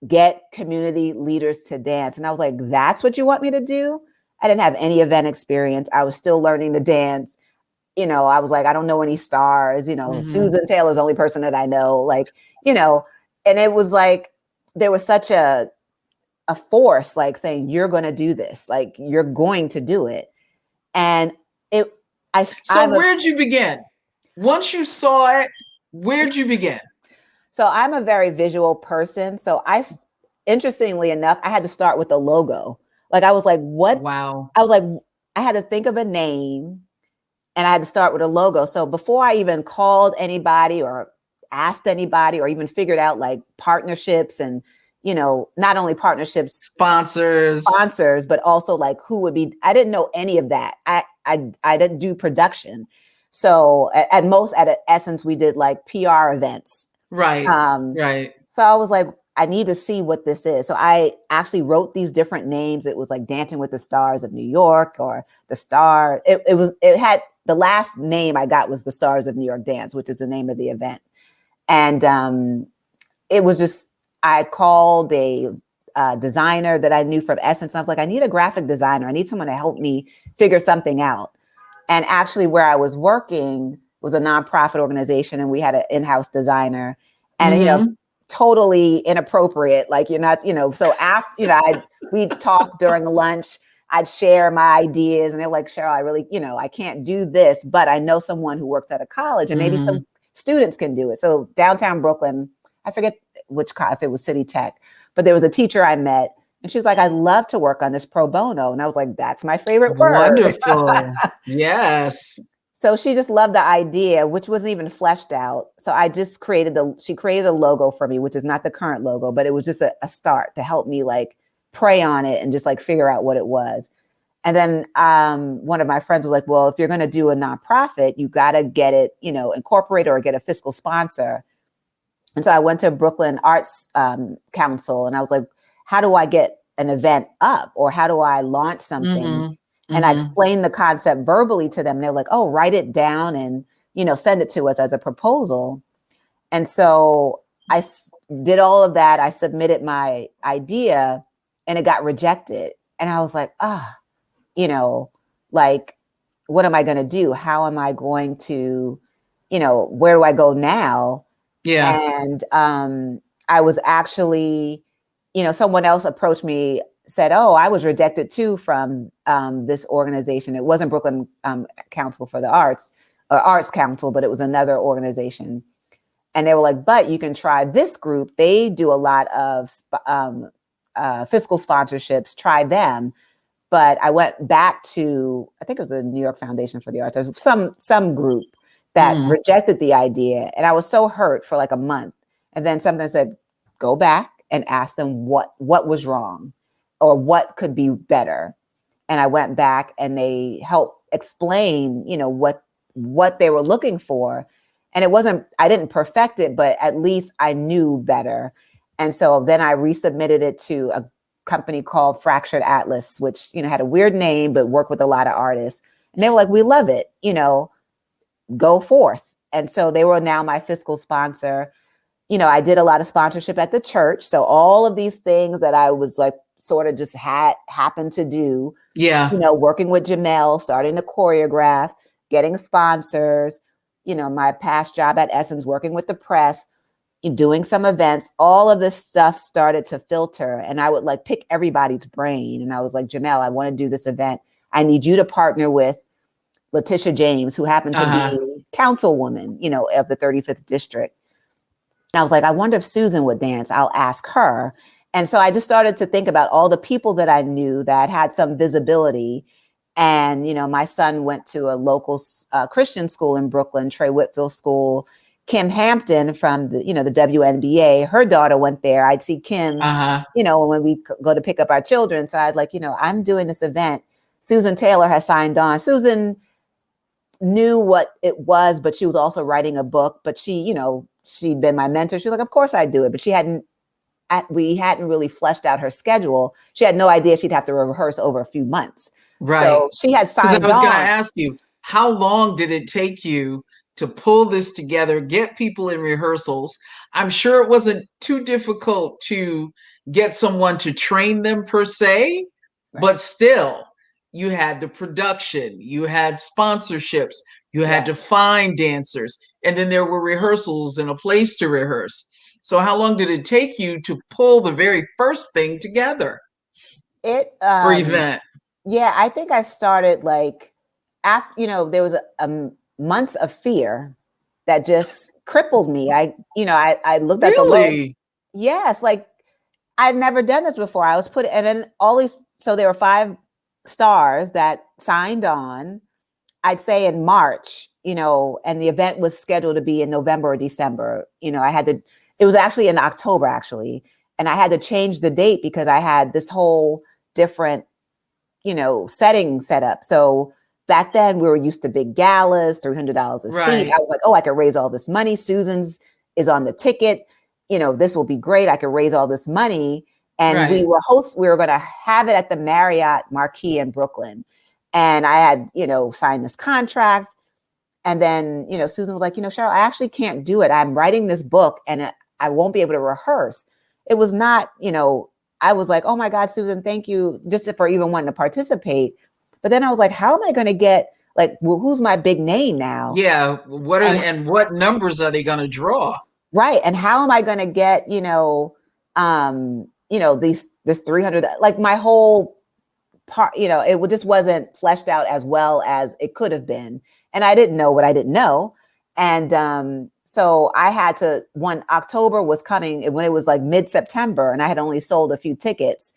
[SPEAKER 2] get community leaders to dance. And I was like, that's what you want me to do? I didn't have any event experience. I was still learning to dance. You know, I was like, I don't know any stars, you know, Susan Taylor's the only person that I know, like, you know, and it was like, there was such a force like saying, you're going to do this, like, you're going to do it. And where'd you begin?
[SPEAKER 1] Once you saw it, where'd you begin?
[SPEAKER 2] So I'm a very visual person. So interestingly enough, I had to start with the logo. Like, I was like, what?
[SPEAKER 1] Wow.
[SPEAKER 2] I was like, I had to think of a name and I had to start with a logo. So before I even called anybody or asked anybody or even figured out like partnerships and, you know, not only partnerships, sponsors, but also like who would be, I didn't know any of that. I didn't do production. So at Essence, we did like PR events.
[SPEAKER 1] Right. Right.
[SPEAKER 2] So I was like, I need to see what this is. So I actually wrote these different names. It was like Dancing with the Stars of New York or the Star. It had the last name I got was the Stars of New York Dance, which is the name of the event. And it was just, I called a designer that I knew from Essence. And I was like, I need a graphic designer. I need someone to help me figure something out. And actually where I was working was a nonprofit organization and we had an in-house designer and, you know, totally inappropriate. Like you're not, you know, so after, you know, we'd talk during lunch, I'd share my ideas and they're like, Cheryl, I really, you know, I can't do this, but I know someone who works at a college and maybe some students can do it. So downtown Brooklyn, I forget if it was City Tech, but there was a teacher I met and she was like, I'd love to work on this pro bono. And I was like, that's my favorite word.
[SPEAKER 1] Wonderful. Yes.
[SPEAKER 2] So she just loved the idea, which wasn't even fleshed out. So I just she created a logo for me, which is not the current logo, but it was just a start to help me like pray on it and just like figure out what it was. And then one of my friends was like, well, if you're going to do a nonprofit, you got to get it, you know, incorporated or get a fiscal sponsor. And so I went to Brooklyn Arts Council and I was like, how do I get an event up or how do I launch something? And I explained the concept verbally to them. They were like, oh, write it down and, you know, send it to us as a proposal. And so I did all of that. I submitted my idea and it got rejected. And I was like, you know, like, what am I going to do? How am I going to, you know, where do I go now?
[SPEAKER 1] Yeah.
[SPEAKER 2] And I was actually, you know, someone else approached me, said, oh, I was rejected too from this organization. It wasn't Brooklyn Council for the Arts or Arts Council, but it was another organization. And they were like, but you can try this group. They do a lot of fiscal sponsorships. Try them. But I went back to, I think it was a New York Foundation for the Arts, some group that rejected the idea. And I was so hurt for like a month. And then something said, go back and ask them what was wrong or what could be better. And I went back and they helped explain, what they were looking for. And I didn't perfect it, but at least I knew better. And so then I resubmitted it to a company called Fractured Atlas, which, had a weird name, but worked with a lot of artists. And they were like, we love it, go forth. And so they were now my fiscal sponsor. I did a lot of sponsorship at the church. So all of these things that I was like, sort of just happened to do, working with Jamel, starting to choreograph, getting sponsors, my past job at Essence, working with the press, doing some events, all of this stuff started to filter. And I would like pick everybody's brain. And I was like, Jamel, I want to do this event. I need you to partner with Letitia James, who happened to be councilwoman, of the 35th district. And I was like, I wonder if Susan would dance. I'll ask her. And so I just started to think about all the people that I knew that had some visibility. And, my son went to a local Christian school in Brooklyn, Trey Whitfield School. Kim Hampton from the WNBA, her daughter went there. I'd see Kim, when we go to pick up our children. So I'd like, I'm doing this event. Susan Taylor has signed on. Susan knew what it was, but she was also writing a book. But she, she'd been my mentor. She was like, of course I'd do it. But we hadn't really fleshed out her schedule. She had no idea she'd have to rehearse over a few months. Right. So she had signed on.
[SPEAKER 1] I was going to ask you, how long did it take you to pull this together, get people in rehearsals? I'm sure it wasn't too difficult to get someone to train them per se, right. But still, you had the production, you had sponsorships, you had to find dancers, and then there were rehearsals and a place to rehearse. So how long did it take you to pull the very first thing together? For event?
[SPEAKER 2] Yeah, I think I started like after, there was a months of fear that just crippled me. I looked at the logo. Yes, like I'd never done this before. I was and then so there were 5 stars that signed on, I'd say in March, and the event was scheduled to be in November or December. It was actually in October, actually. And I had to change the date because I had this whole different, setting set up. So back then we were used to big galas, $300 a seat. I was like, oh, I could raise all this money. Susan's is on the ticket. This will be great. I could raise all this money. And we were going to have it at the Marriott Marquis in Brooklyn. And I had, signed this contract. And then, Susan was like, Cheryl, I actually can't do it. I'm writing this book and I won't be able to rehearse. It was not, I was like, oh my God, Susan, thank you just for even wanting to participate. But then I was like, how am I going to get, who's my big name now?
[SPEAKER 1] Yeah. And what numbers are they going to draw?
[SPEAKER 2] Right. And how am I going to get, this 300, my whole part, it just wasn't fleshed out as well as it could have been. And I didn't know what I didn't know. And so I had to, when October was coming, when it was like mid-September and I had only sold a few tickets,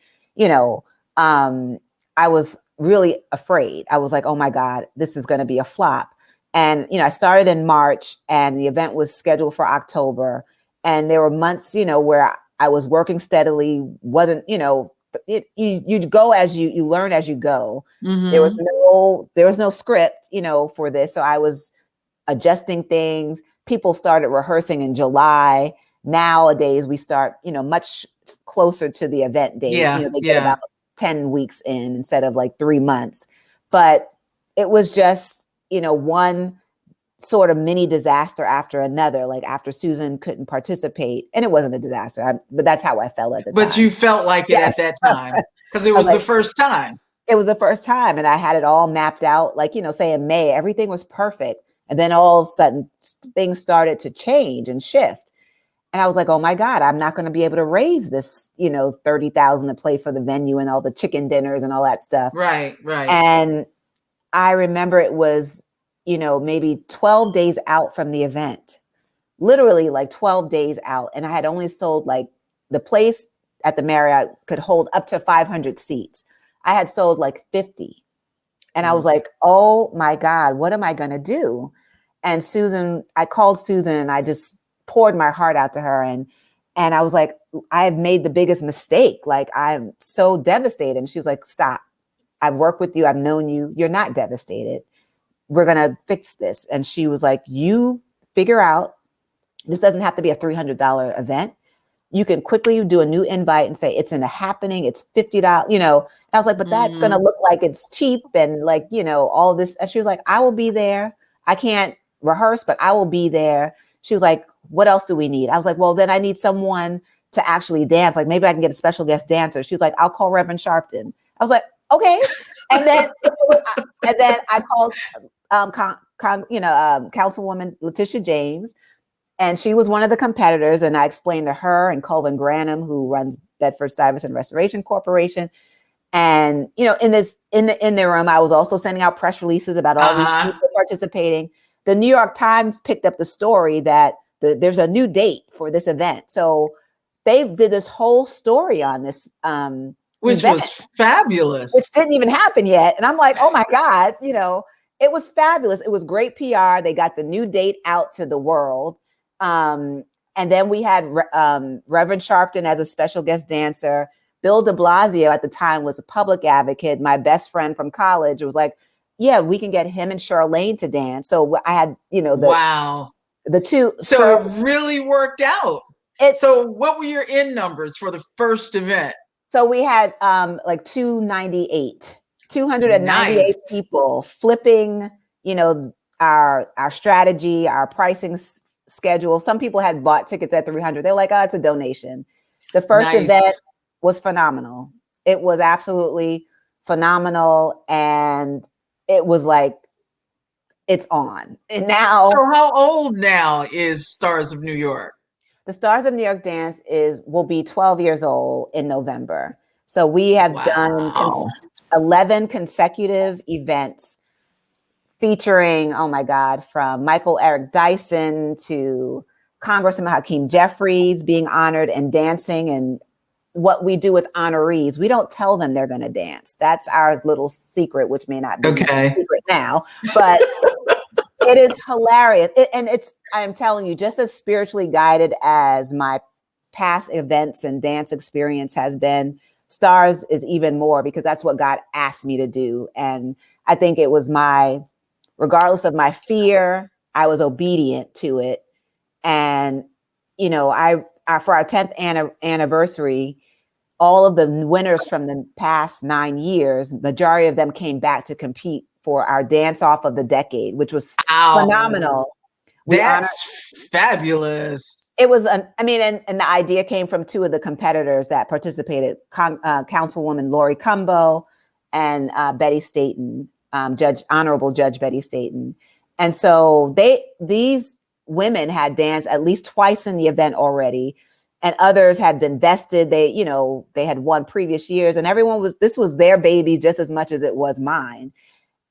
[SPEAKER 2] I was really afraid. I was like, oh my God, this is going to be a flop. And, I started in March and the event was scheduled for October. And there were months, where I was working steadily, wasn't, you go as you learn as you go. Mm-hmm. There was no script, for this. So I was adjusting things. People started rehearsing in July. Nowadays we start, much closer to the event date. They get about 10 weeks in instead of 3 months. But it was just, one sort of mini disaster after another, after Susan couldn't participate. And it wasn't a disaster, but that's how I felt at the time.
[SPEAKER 1] But you felt like it at that time because it was the first time.
[SPEAKER 2] It was the first time. And I had it all mapped out, say in May, everything was perfect. And then all of a sudden things started to change and shift. And I was like, oh my God, I'm not going to be able to raise this, $30,000 to play for the venue and all the chicken dinners and all that stuff.
[SPEAKER 1] Right.
[SPEAKER 2] And I remember it was, maybe 12 days out from the event, literally 12 days out. And I had only sold the place at the Marriott could hold up to 500 seats. I had sold 50. And I was like, oh my God, what am I going to do? And I called Susan and I just poured my heart out to her. And I was like, I have made the biggest mistake. I'm so devastated. And she was like, stop. I've worked with you. I've known you. You're not devastated. We're going to fix this. And she was like, you figure out, this doesn't have to be a $300 event. You can quickly do a new invite and say, it's in a happening. It's $50, you know. And I was like, but that's going to look like it's cheap and like, you know, all this. And she was like, I will be there. I can't rehearse, but I will be there. She was like, what else do we need? I was like, well, then I need someone to actually dance. Like maybe I can get a special guest dancer. She was like, I'll call Reverend Sharpton. I was like, okay. And then I called, Councilwoman Letitia James, and she was one of the competitors. And I explained to her and Colvin Granum, who runs Bedford-Stuyvesant Restoration Corporation. And, you know, in the room, I was also sending out press releases about all these people participating. The New York Times picked up the story that there's a new date for this event. So they did this whole story on this
[SPEAKER 1] which
[SPEAKER 2] event,
[SPEAKER 1] was fabulous.
[SPEAKER 2] which didn't even happen yet. And I'm like, oh my God, you know, it was fabulous. It was great PR. They got the new date out to the world. And then we had Reverend Sharpton as a special guest dancer. Bill de Blasio at the time was a public advocate. My best friend from college was like, yeah, we can get him and Charlene to dance. So I had, you know, the two.
[SPEAKER 1] So it really worked out. So what were your end numbers for the first event?
[SPEAKER 2] So we had like 298 nice. People flipping, you know, our strategy, our pricing schedule. Some people had bought tickets at 300. They're like, oh, it's a donation. The first event was phenomenal. It was absolutely phenomenal. And it was like, it's on. And now.
[SPEAKER 1] So how old now is Stars of New York?
[SPEAKER 2] The Stars of New York Dance will be 12 years old in November. So we have done 11 consecutive events featuring, oh my God, from Michael Eric Dyson to Congressman Hakeem Jeffries being honored and dancing. And what we do with honorees, we don't tell them they're going to dance. That's our little secret, which may not be a secret now, but it is hilarious. I'm telling you, just as spiritually guided as my past events and dance experience has been, Stars is even more, because that's what God asked me to do. And I think it was regardless of my fear, I was obedient to it. And, you know, for our 10th anniversary, all of the winners from the past 9 years, majority of them came back to compete for our Dance Off of the Decade, which was phenomenal.
[SPEAKER 1] That's fabulous.
[SPEAKER 2] It was, and the idea came from two of the competitors that participated, Councilwoman Lori Cumbo and Betty Staten, Honorable Judge Betty Staten. And so these women had danced at least twice in the event already, and others had been vested. They had won previous years, and this was their baby just as much as it was mine.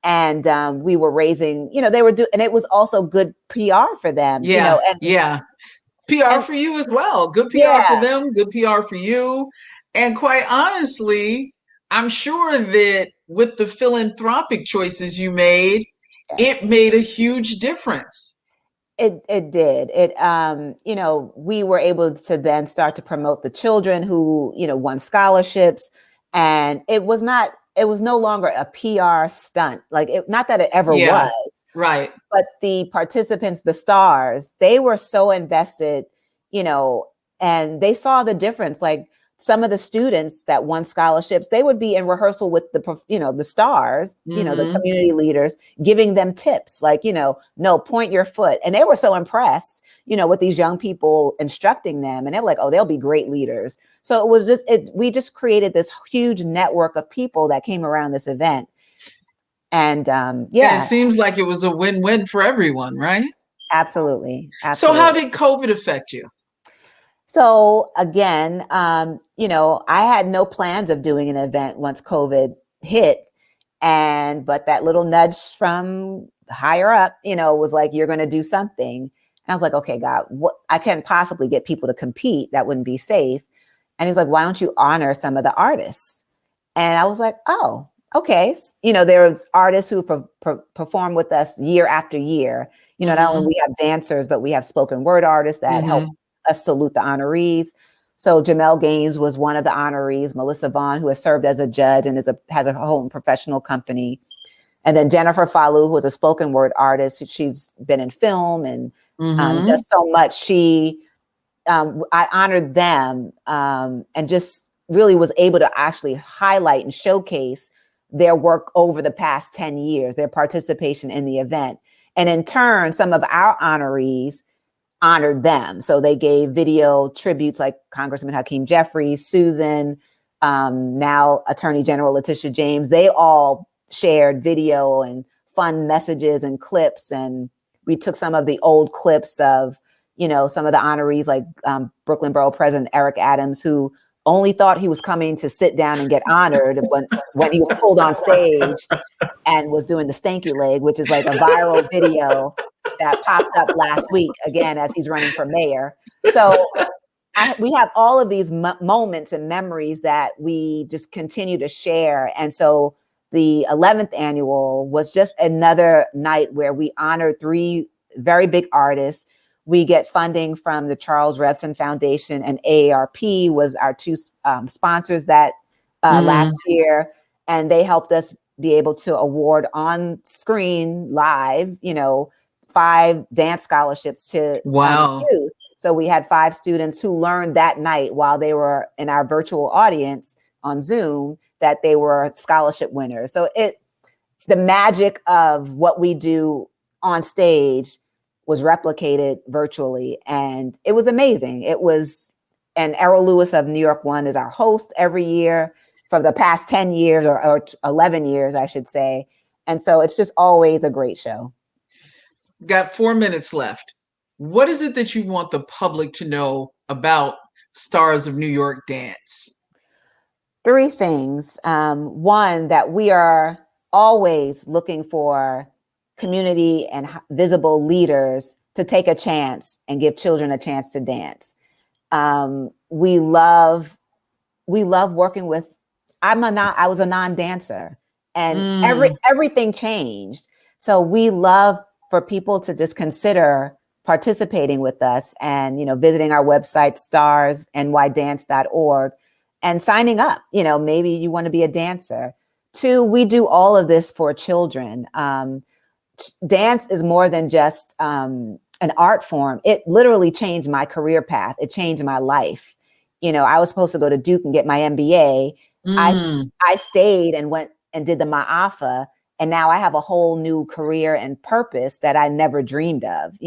[SPEAKER 2] And we were raising, and it was also good PR for them.
[SPEAKER 1] PR for you as well. Good PR for them, good PR for you. And quite honestly, I'm sure that with the philanthropic choices you made, it made a huge difference.
[SPEAKER 2] It did. We were able to then start to promote the children who, won scholarships, and it was no longer a PR stunt. Not that it ever was.
[SPEAKER 1] Right.
[SPEAKER 2] But the participants, the stars, they were so invested, and they saw the difference. Like some of the students that won scholarships, they would be in rehearsal with the stars, the community leaders, giving them tips like, no, point your foot. And they were so impressed, with these young people instructing them. And they were like, oh, they'll be great leaders. So it was we just created this huge network of people that came around this event. And and
[SPEAKER 1] it seems like it was a win-win for everyone, right?
[SPEAKER 2] Absolutely.
[SPEAKER 1] So how did COVID affect you?
[SPEAKER 2] So again, I had no plans of doing an event once COVID hit. But that little nudge from higher up, was like, you're going to do something. And I was like, okay, God, what I can't possibly get people to compete. That wouldn't be safe. And he was like, why don't you honor some of the artists? And I was like, oh, okay. There was artists who perform with us year after year. Not only we have dancers, but we have spoken word artists that help us salute the honorees. So Jamel Gaines was one of the honorees, Melissa Vaughn, who has served as a judge and has a whole professional company. And then Jennifer Fallu, who is a spoken word artist. She's been in film and just so much. I honored them and just really was able to actually highlight and showcase their work over the past 10 years, their participation in the event. And in turn, some of our honorees honored them. So they gave video tributes like Congressman Hakeem Jeffries, Susan, now Attorney General Letitia James. They all shared video and fun messages and clips. And we took some of the old clips of, some of the honorees like Brooklyn Borough President Eric Adams, who only thought he was coming to sit down and get honored when he was pulled on stage and was doing the stanky leg, which is like a viral video that popped up last week, again, as he's running for mayor. So we have all of these moments and memories that we just continue to share. And so the 11th annual was just another night where we honored 3 very big artists. We get funding from the Charles Revson Foundation, and AARP was our 2 sponsors that last year. And they helped us be able to award on screen live, 5 dance scholarships to youth. So we had 5 students who learned that night while they were in our virtual audience on Zoom that they were scholarship winners. So the magic of what we do on stage was replicated virtually, and it was amazing. And Errol Lewis of New York One is our host every year for the past 10 years or 11 years, I should say. And so it's just always a great show.
[SPEAKER 1] Got 4 minutes left. What is it that you want the public to know about Stars of New York Dance?
[SPEAKER 2] 3 things. One, that we are always looking for community and visible leaders to take a chance and give children a chance to dance. We love working with, I was a non-dancer, and everything changed. So we love for people to just consider participating with us and, visiting our website, starsnydance.org, and signing up. Maybe you want to be a dancer. 2, we do all of this for children. Dance is more than just an art form. It literally changed my career path. It changed my life. I was supposed to go to Duke and get my MBA. I stayed and went and did the Ma'afa, and now I have a whole new career and purpose that I never dreamed of.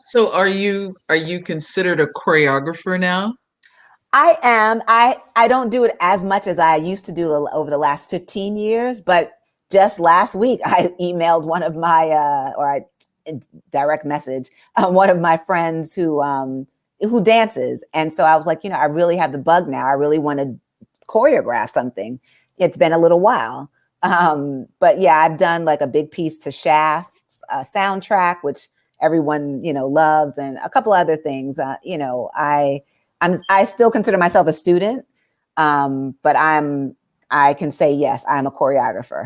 [SPEAKER 1] So are you considered a choreographer now?
[SPEAKER 2] I am. I don't do it as much as I used to do over the last 15 years, but just last week, I emailed one of my, I direct message one of my friends who dances. And so I was like, I really have the bug now. I really want to choreograph something. It's been a little while. But yeah, I've done like a big piece to Shaft's soundtrack, which everyone, loves, and a couple other things. I still consider myself a student, but I can say, yes, I'm a choreographer.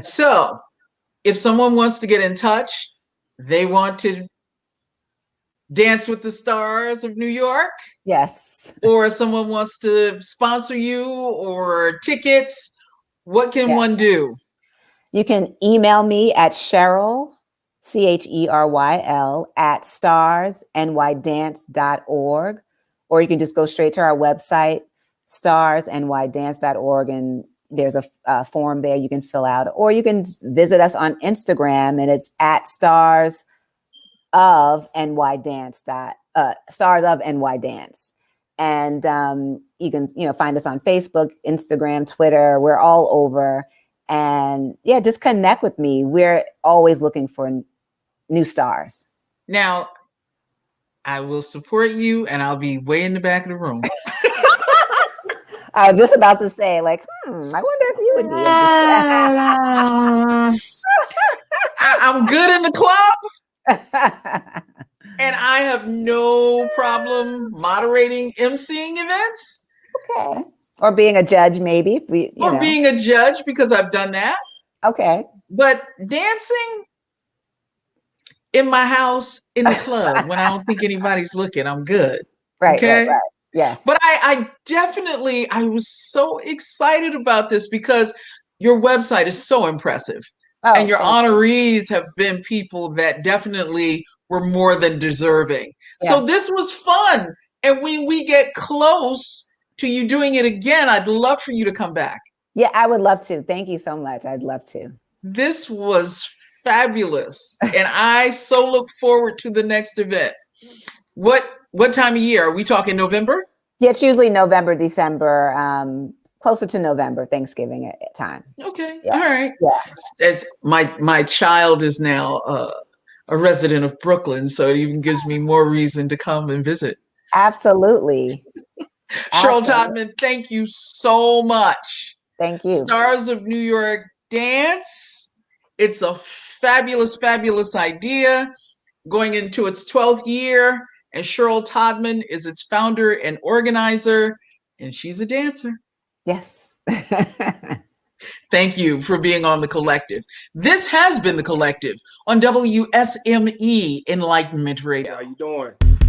[SPEAKER 1] So if someone wants to get in touch, they want to dance with the Stars of New York?
[SPEAKER 2] Yes.
[SPEAKER 1] Or someone wants to sponsor you or tickets, what can one do?
[SPEAKER 2] You can email me at Cheryl, CHERYL, at starsnydance.org, or you can just go straight to our website, starsnydance.org, and there's a form there you can fill out, or you can visit us on Instagram, and it's at starsofnydance. And you can find us on Facebook, Instagram, Twitter. We're all over, and just connect with me. We're always looking for new stars.
[SPEAKER 1] Now, I will support you, and I'll be way in the back of the room.
[SPEAKER 2] I was just about to say, I wonder if you would be interested.
[SPEAKER 1] I'm good in the club, and I have no problem moderating, emceeing events.
[SPEAKER 2] Okay. Or being a judge, maybe.
[SPEAKER 1] Being a judge, because I've done that.
[SPEAKER 2] Okay.
[SPEAKER 1] But dancing in my house, in the club, when I don't think anybody's looking, I'm good.
[SPEAKER 2] Right,
[SPEAKER 1] okay?
[SPEAKER 2] right. Yes.
[SPEAKER 1] But I definitely, I was so excited about this because your website is so impressive. And
[SPEAKER 2] Oh,
[SPEAKER 1] your
[SPEAKER 2] thank you.
[SPEAKER 1] honorees have been people that definitely were more than deserving. So
[SPEAKER 2] Yes.
[SPEAKER 1] this was fun. And when we get close to you doing it again, I'd love for you to come back.
[SPEAKER 2] Yeah, I would love to. Thank you so much. I'd love to.
[SPEAKER 1] This was fabulous. And I so look forward to the next event. What time of year? Are we talking November?
[SPEAKER 2] Yeah, it's usually November, December, closer to November, Thanksgiving time.
[SPEAKER 1] Okay. All
[SPEAKER 2] Yes.
[SPEAKER 1] right.
[SPEAKER 2] Yeah.
[SPEAKER 1] As my child is now a resident of Brooklyn, so it even gives me more reason to come and visit.
[SPEAKER 2] Absolutely.
[SPEAKER 1] Cheryl
[SPEAKER 2] Absolutely.
[SPEAKER 1] Todmann, thank you so much.
[SPEAKER 2] Thank you.
[SPEAKER 1] Stars of New York Dance. It's a fabulous, fabulous idea going into its 12th year. And Cheryl Todmann is its founder and organizer, and she's a dancer.
[SPEAKER 2] Yes.
[SPEAKER 1] Thank you for being on The Collective. This has been The Collective on WSME Enlightenment Radio.
[SPEAKER 3] How you doing?